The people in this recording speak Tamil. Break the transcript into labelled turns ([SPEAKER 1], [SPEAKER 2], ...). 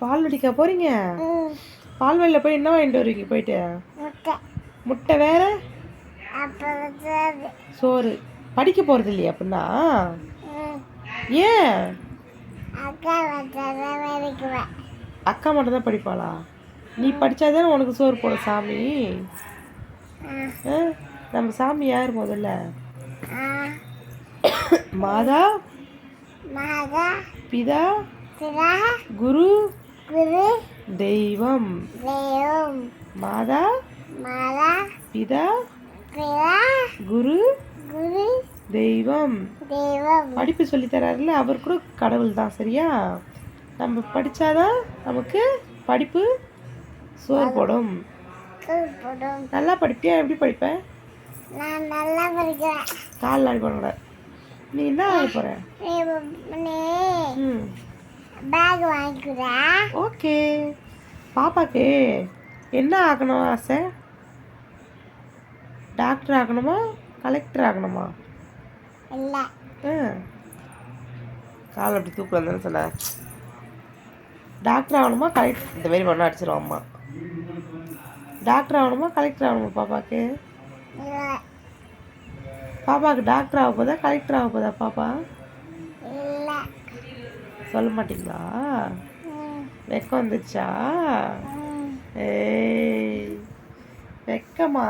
[SPEAKER 1] பால் அடிக்க போறீங்க? பால்வாடியில் போய் என்ன வாங்கிட்டு வருவீங்க போயிட்டு? முட்டை வேற சோறு. படிக்க போறது இல்லையா அப்படின்னா? ஏன்? அக்கா மட்டும் தான் படிப்பாளா? நீ படிச்சாதானே உனக்கு சோறு போட சாமி. நம்ம சாமி யார் முதல்ல? மாதா பிதா குரு தெய்வம். மாதா பிதா குரு தெய்வம். படிப்பு சொல்லி தராருல, அவர் கூட கடவுள் தான். சரியா? நம்ம படிச்சாதான் நமக்கு படிப்பு சோறு போடும். நல்லா படிப்பியா? எப்படி படிப்ப?
[SPEAKER 2] நான் நல்லா படிக்கிறேன்.
[SPEAKER 1] கால் நாடி போட. நீ என்ன வாங்க போற?
[SPEAKER 2] பேக் வாங்கிக்கிறா.
[SPEAKER 1] ஓகே. பாப்பாக்கு என்ன ஆகணும் ஆசை? டாக்டர் ஆகணுமா, கலெக்டர் ஆகணுமா?
[SPEAKER 2] இல்லை.
[SPEAKER 1] கால் அப்படி தூக்கு வந்தேன்னு சொன்ன. டாக்டர் ஆகணுமா, கலெக்டர்? இந்த மாதிரி பண்ண அடிச்சிடும் அம்மா. டாக்டர் ஆகணுமா, கலெக்டர் ஆகணுமா பாப்பாக்கு? பாப்பாவுக்கு டாக்டர் ஆக போதா, கலெக்டர் ஆக போதா பாப்பா? சொல்ல மாட்டீங்களா? வெக்கம் வந்துச்சா? ஏய் வெக்கமா?